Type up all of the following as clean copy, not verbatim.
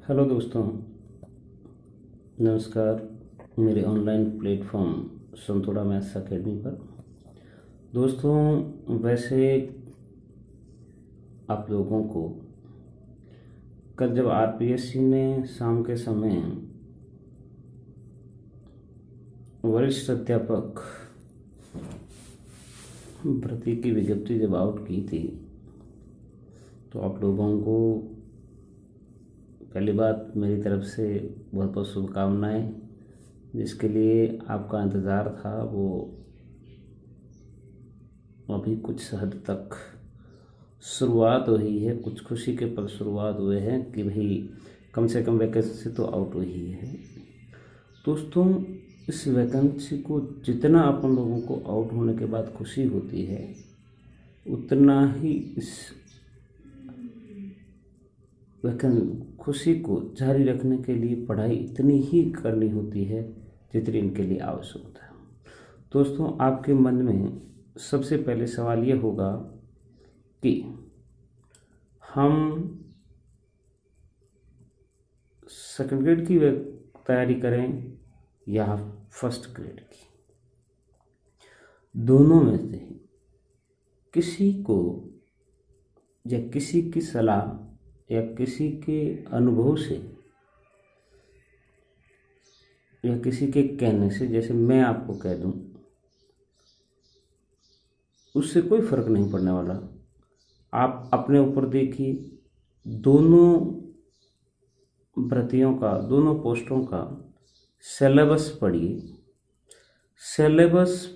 Hello दोस्तों, नमस्कार। मेरे ऑनलाइन प्लेटफॉर्म संतोड़ा मैथ्स अकेडमी पर दोस्तों, वैसे आप लोगों को कल जब आरपीएससी ने शाम के समय वरिष्ठ अध्यापक भर्ती की विज्ञप्ति जब आउट की थी, तो आप लोगों को पहली बात मेरी तरफ से बहुत बहुत शुभकामनाएं। जिसके लिए आपका इंतज़ार था वो अभी कुछ हद तक शुरुआत हुई है। कुछ खुशी के पल शुरुआत हुए हैं कि भाई कम से कम वैकेंसी तो आउट हुई है। दोस्तों, इस वैकेंसी को जितना अपन लोगों को आउट होने के बाद खुशी होती है, उतना ही इस खुशी को जारी रखने के लिए पढ़ाई इतनी ही करनी होती है जितनी इनके लिए आवश्यक होता है। दोस्तों, आपके मन में सबसे पहले सवाल ये होगा कि हम सेकंड ग्रेड की तैयारी करें या फर्स्ट ग्रेड की। दोनों में से किसी को या किसी की सलाह या किसी के अनुभव से या किसी के कहने से, जैसे मैं आपको कह दूं, उससे कोई फर्क नहीं पड़ने वाला। आप अपने ऊपर देखिए, दोनों भर्तियों का, दोनों पोस्टों का सिलेबस पढ़िए। सिलेबस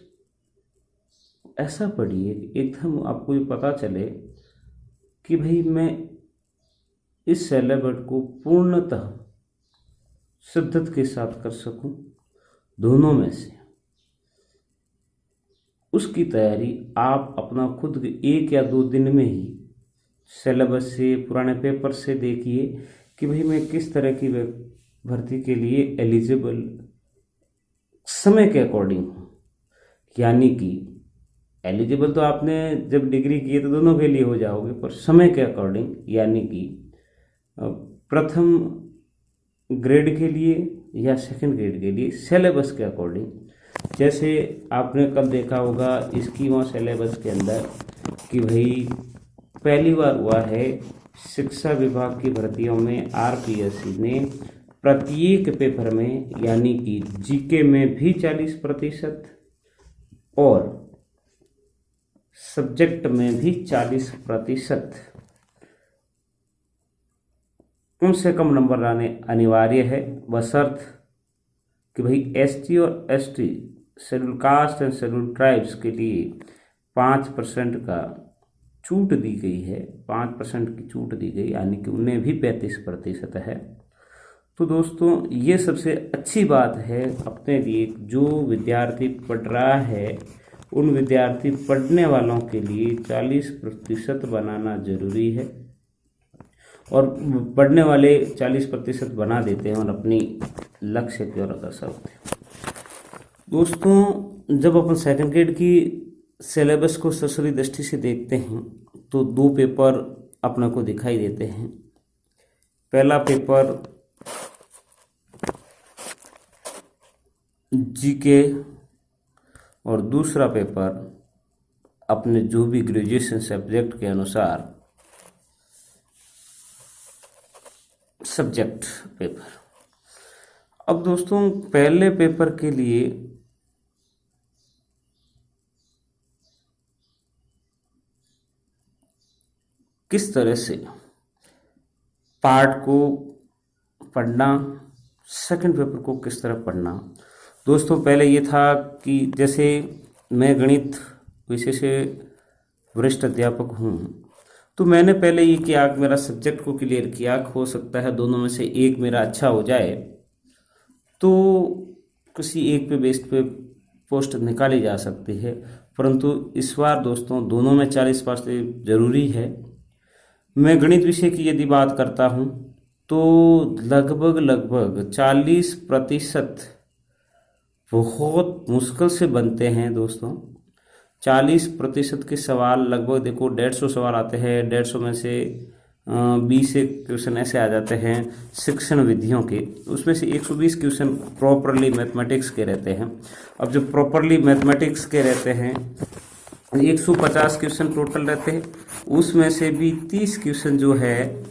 ऐसा पढ़िए एकदम आपको ये पता चले कि भाई मैं इस सिलेबस को पूर्णतः शिद्दत के साथ कर सकूं। दोनों में से उसकी तैयारी आप अपना खुद 1 या 2 दिन में ही सिलेबस से, पुराने पेपर से देखिए कि भाई मैं किस तरह की भर्ती के लिए एलिजिबल समय के अकॉर्डिंग हूँ। यानी कि एलिजिबल तो आपने जब डिग्री की है तो दोनों के लिए हो जाओगे, पर समय के अकॉर्डिंग, यानी कि प्रथम ग्रेड के लिए या सेकंड ग्रेड के लिए सिलेबस के अकॉर्डिंग। जैसे आपने कल देखा होगा स्कीम और सिलेबस के अंदर कि भाई पहली बार हुआ है शिक्षा विभाग की भर्तियों में आरपीएससी ने प्रत्येक पेपर में, यानी कि जीके में भी 40% और सब्जेक्ट में भी 40% कम से कम नंबर लाने अनिवार्य है, बशर्त कि भाई एसटी और ST, schedule caste and schedule tribes के लिए 5% का छूट दी गई है। 5% की छूट दी गई, यानी कि उन्हें भी 35% है। तो दोस्तों, ये सबसे अच्छी बात है अपने लिए। जो विद्यार्थी पढ़ रहा है, उन विद्यार्थी पढ़ने वालों के लिए 40% बनाना जरूरी है, और पढ़ने वाले 40% बना देते हैं और अपनी लक्ष्य की ओर अग्रसर होते हैं। दोस्तों, जब अपन सेकंड ग्रेड की सिलेबस को सरसरी दृष्टि से देखते हैं तो 2 पेपर अपने को दिखाई देते हैं। पहला पेपर जीके और दूसरा पेपर अपने जो भी ग्रेजुएशन सब्जेक्ट के अनुसार सब्जेक्ट पेपर। अब दोस्तों, पहले पेपर के लिए किस तरह से पार्ट को पढ़ना, सेकंड पेपर को किस तरह पढ़ना। दोस्तों, पहले ये था कि जैसे मैं गणित विषय से वरिष्ठ अध्यापक हूँ, तो मैंने पहले ये किया कि मेरा सब्जेक्ट को क्लियर किया। हो सकता है दोनों में से एक मेरा अच्छा हो जाए तो किसी एक पे बेस्ड पे पोस्ट निकाली जा सकती है, परंतु इस बार दोस्तों दोनों में 40% जरूरी है। मैं गणित विषय की यदि बात करता हूँ तो लगभग 40% बहुत मुश्किल से बनते हैं दोस्तों। 40% के सवाल लगभग देखो 150 सवाल आते हैं। 150 में से 20 से क्वेश्चन ऐसे आ जाते हैं शिक्षण विधियों के, उसमें से 120 क्वेश्चन प्रॉपरली मैथमेटिक्स के रहते हैं। अब जो प्रॉपरली मैथमेटिक्स के रहते हैं 150 क्वेश्चन टोटल रहते हैं, उसमें से भी 30 क्वेश्चन जो है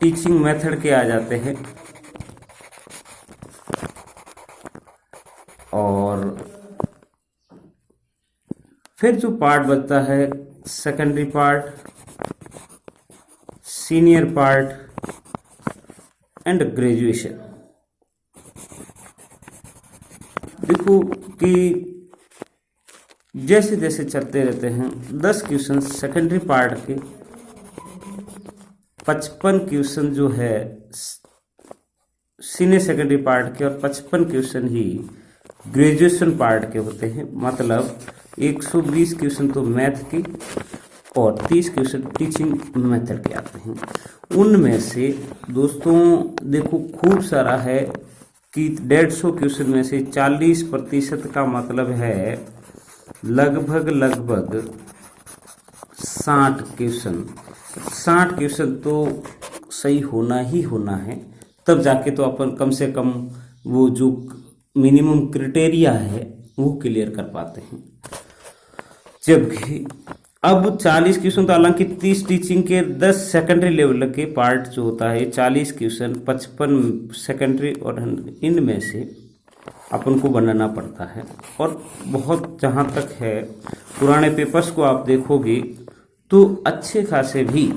टीचिंग मेथड के आ जाते हैं। और फिर जो पार्ट बचता है secondary part, senior part and graduation. देखो कि जैसे जैसे चलते रहते हैं 10 क्वेश्चन सेकेंडरी पार्ट के, 55 क्वेश्चन जो है सीनियर सेकेंडरी पार्ट के और 55 क्वेश्चन ही ग्रेजुएशन पार्ट के होते हैं। मतलब 120 क्वेश्चन तो मैथ के और 30 क्वेश्चन टीचिंग मेथड के आते हैं। उनमें से दोस्तों देखो खूब सारा है कि 150 क्वेश्चन में से 40% का मतलब है लगभग 60 क्वेश्चन। 60 क्वेश्चन तो सही होना ही होना है, तब जाके तो अपन कम से कम वो जो मिनिमम क्राइटेरिया है वो क्लियर कर पाते हैं। जबकि अब 40 क्वेश्चन तो हालांकि 30 टीचिंग के 10 सेकेंडरी लेवल के पार्ट जो होता है 40 क्वेश्चन 55 सेकेंडरी, और इनमें से अपन को बनाना पड़ता है। और बहुत जहाँ तक है पुराने पेपर्स को आप देखोगे तो अच्छे खासे भी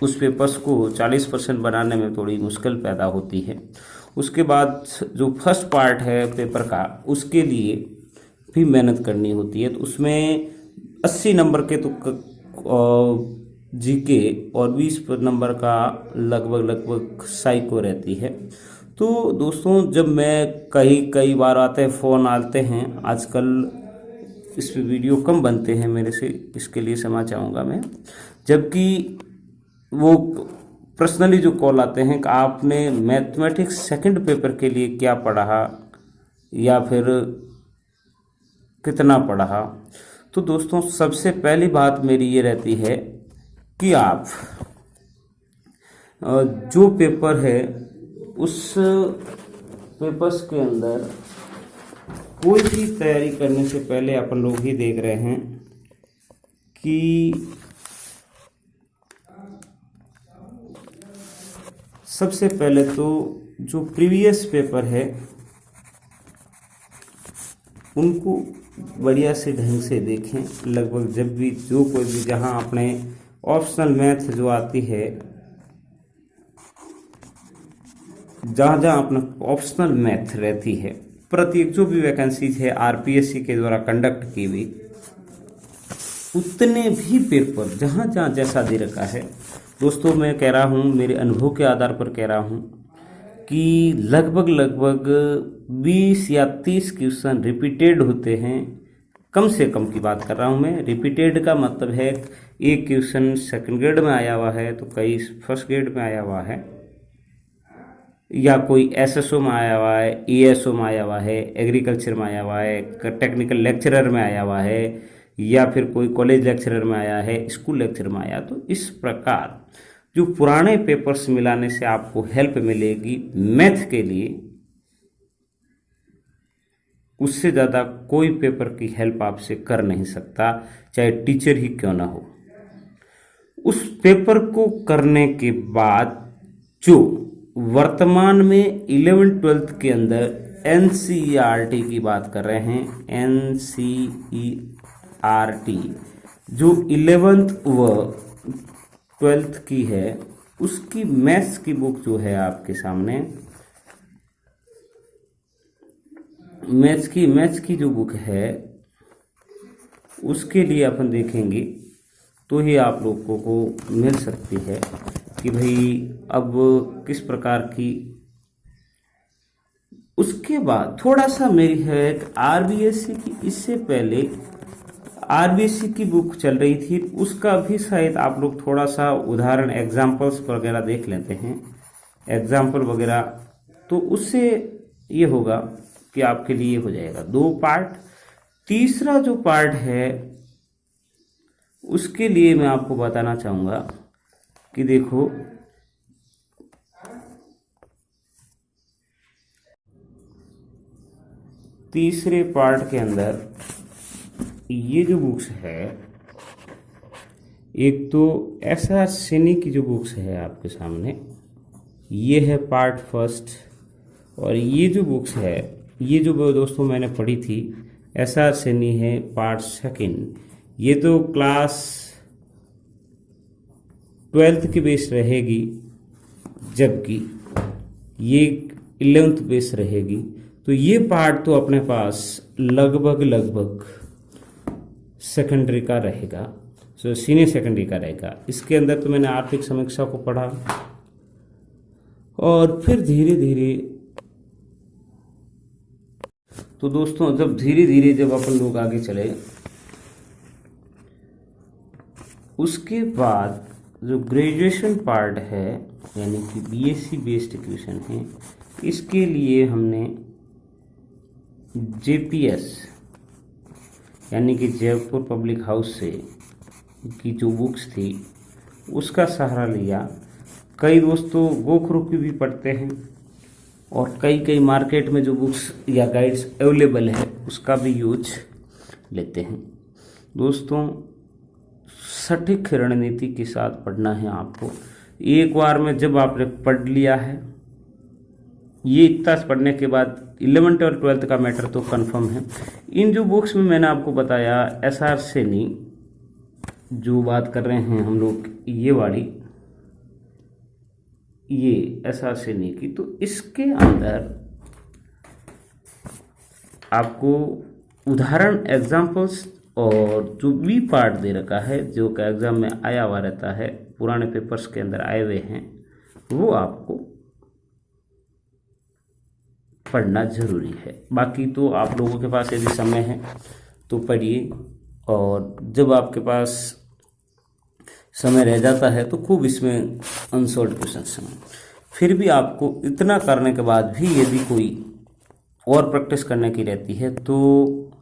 उस पेपर्स को 40% बनाने में थोड़ी मुश्किल पैदा होती है। उसके बाद जो फर्स्ट पार्ट है पेपर का उसके लिए भी मेहनत करनी होती है, तो उसमें 80 नंबर के तो जीके और 20 नंबर का लगभग साइको रहती है। तो दोस्तों जब मैं कई बार आते हैं फ़ोन आते हैं, आजकल इस पे वीडियो कम बनते हैं मेरे से, इसके लिए क्षमा चाहूँगा मैं। जबकि वो पर्सनली जो कॉल आते हैं कि आपने मैथमेटिक्स सेकंड पेपर के लिए क्या पढ़ा या फिर कितना पढ़ा, तो दोस्तों सबसे पहली बात मेरी ये रहती है कि आप जो पेपर है उस पेपर्स के अंदर कोई भी तैयारी करने से पहले अपन लोग ही देख रहे हैं कि सबसे पहले तो जो प्रीवियस पेपर है उनको बढ़िया से ढंग से देखें। लगभग जब भी जो कोई भी जहां अपने ऑप्शनल मैथ जो आती है, जहां जहां अपना ऑप्शनल मैथ रहती है, प्रत्येक जो भी वैकेंसीज है आरपीएससी के द्वारा कंडक्ट की हुई, उतने भी पेपर जहां जहां जैसा दे रखा है दोस्तों, मैं कह रहा हूं मेरे अनुभव के आधार पर कह रहा हूं कि लगभग 20 या 30 क्वेश्चन रिपीटेड होते हैं। कम से कम की बात कर रहा हूं मैं। रिपीटेड का मतलब है एक क्वेश्चन सेकंड ग्रेड में आया हुआ है तो कई फर्स्ट ग्रेड में आया हुआ है, या कोई एसएसओ में आया हुआ है, एएसओ में आया हुआ है, एग्रीकल्चर में आया हुआ है, टेक्निकल लेक्चरर में आया हुआ है, या फिर कोई कॉलेज लेक्चरर में आया है, स्कूल लेक्चर में आया। तो इस प्रकार जो पुराने पेपर्स मिलाने से आपको हेल्प मिलेगी मैथ के लिए, उससे ज़्यादा कोई पेपर की हेल्प आपसे कर नहीं सकता, चाहे टीचर ही क्यों ना हो। उस पेपर को करने के बाद जो वर्तमान में 11th-12th के अंदर एनसीईआरटी की बात कर रहे हैं, एनसीईआरटी जो 11th व 12th की है, उसकी मैथ्स की बुक जो है आपके सामने, मैथ्स की जो बुक है उसके लिए अपन देखेंगे तो ही आप लोगों को मिल सकती है कि भाई अब किस प्रकार की। उसके बाद थोड़ा सा मेरी है आरबीएससी की, इससे पहले आरबीएससी की बुक चल रही थी, उसका भी शायद आप लोग थोड़ा सा उदाहरण एग्जाम्पल्स वगैरह देख लेते हैं, एग्जाम्पल वगैरह, तो उससे ये होगा कि आपके लिए हो जाएगा 2 पार्ट। तीसरा जो पार्ट है उसके लिए मैं आपको बताना चाहूँगा कि देखो, तीसरे पार्ट के अंदर ये जो बुक्स है, एक तो एसआर सेनी की जो बुक्स है आपके सामने, ये है पार्ट फर्स्ट। और ये जो बुक्स है, ये जो दोस्तों मैंने पढ़ी थी, एसआर सेनी है पार्ट सेकंड। ये तो क्लास 12th की बेस रहेगी, जबकि ये 11th बेस रहेगी। तो ये पार्ट तो अपने पास लगभग सेकेंडरी का रहेगा, सो सीनियर सेकेंडरी का रहेगा। इसके अंदर तो मैंने आर्थिक समीक्षा को पढ़ा, और फिर धीरे धीरे, तो दोस्तों जब धीरे धीरे जब अपन लोग आगे चले, उसके बाद जो ग्रेजुएशन पार्ट है, यानी कि बीएससी बेस्ड इक्वेशन है, इसके लिए हमने जेपीएस यानी कि जयपुर पब्लिक हाउस से की जो बुक्स थी उसका सहारा लिया। कई दोस्तों गोखरू की भी पढ़ते हैं, और कई मार्केट में जो बुक्स या गाइड्स अवेलेबल है उसका भी यूज लेते हैं। दोस्तों सटीक रणनीति के साथ पढ़ना है आपको। एक बार में जब आपने पढ़ लिया है, ये इतना पढ़ने के बाद 11th और 12th का मैटर तो कंफर्म है। इन जो बुक्स में मैंने आपको बताया, एसआर सेनी जो बात कर रहे हैं हम लोग, ये वाली, ये एसआर सेनी की, तो इसके अंदर आपको उदाहरण एग्जाम्पल्स और जो बी पार्ट दे रखा है, जो का एग्जाम में आया हुआ रहता है, पुराने पेपर्स के अंदर आए हुए हैं, वो आपको पढ़ना जरूरी है। बाकी तो आप लोगों के पास यदि समय है तो पढ़िए, और जब आपके पास समय रह जाता है तो खूब इसमें अनसॉल्व क्वेश्चंस हैं। फिर भी आपको इतना करने के बाद भी यदि कोई और प्रैक्टिस करने की रहती है, तो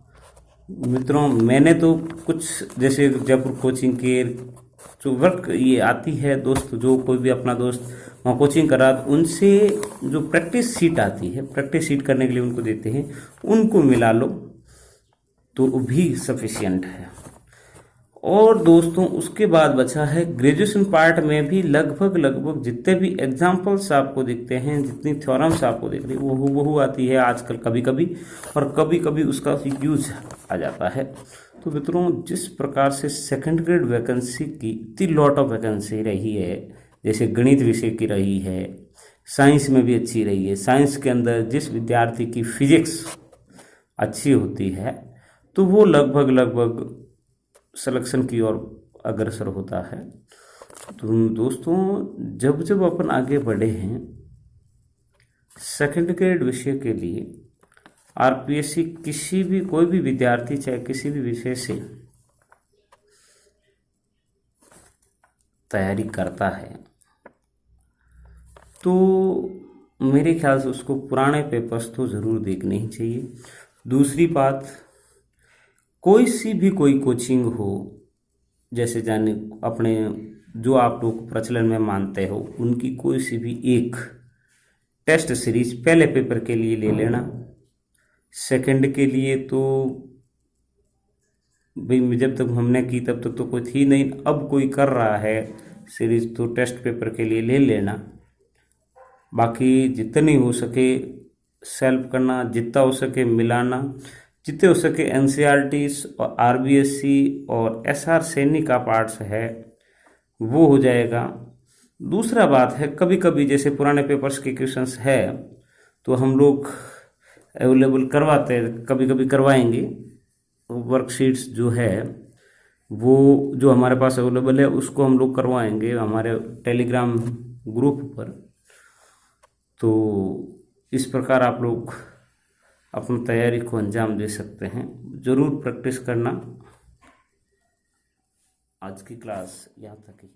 मित्रों मैंने तो कुछ जैसे जयपुर कोचिंग के जो वर्क ये आती है, दोस्त जो कोई भी अपना दोस्त वहाँ कोचिंग करा, उनसे जो प्रैक्टिस सीट आती है, प्रैक्टिस सीट करने के लिए उनको देते हैं, उनको मिला लो तो भी सफिशिएंट है। और दोस्तों उसके बाद बचा है ग्रेजुएशन पार्ट में भी लगभग जितने भी एग्जाम्पल्स आपको दिखते हैं, जितनी थ्योरम्स आपको दिख रही है, वो हूबहू आती है आजकल कभी कभी, और कभी कभी उसका यूज आ जाता है। तो मित्रों जिस प्रकार से सेकंड ग्रेड वैकेंसी की इतनी लॉट ऑफ वैकेंसी रही है, जैसे गणित विषय की रही है, साइंस में भी अच्छी रही है, साइंस के अंदर जिस विद्यार्थी की फिजिक्स अच्छी होती है तो वो लगभग सिलेक्शन की ओर अग्रसर होता है। तो दोस्तों जब अपन आगे बढ़े हैं सेकंड ग्रेड विषय के लिए, आरपीएससी किसी भी कोई भी विद्यार्थी चाहे किसी भी विषय से तैयारी करता है, तो मेरे ख्याल से उसको पुराने पेपर्स तो ज़रूर देखने ही चाहिए। दूसरी बात, कोई सी भी कोई कोचिंग हो, जैसे जाने अपने जो आप लोग प्रचलन में मानते हो, उनकी कोई सी भी एक टेस्ट सीरीज पहले पेपर के लिए ले लेना। सेकंड के लिए तो भाई जब तक हमने की तब तक तो कोई थी नहीं, अब कोई कर रहा है सीरीज तो टेस्ट पेपर के लिए ले लेना। बाकी जितनी हो सके सेल्फ करना, जितना हो सके मिलाना, जितने हो सके एनसीईआरटीज और आरबीएससी और एसआर सैनी का पार्ट्स है वो हो जाएगा। दूसरा बात है, कभी कभी जैसे पुराने पेपर्स के क्वेश्चंस है तो हम लोग अवेलेबल करवाते हैं, कभी कभी करवाएंगे। वर्कशीट्स जो है वो जो हमारे पास अवेलेबल है उसको हम लोग करवाएंगे हमारे टेलीग्राम ग्रुप पर। तो इस प्रकार आप लोग अपनी तैयारी को अंजाम दे सकते हैं। ज़रूर प्रैक्टिस करना। आज की क्लास यहाँ तक ही।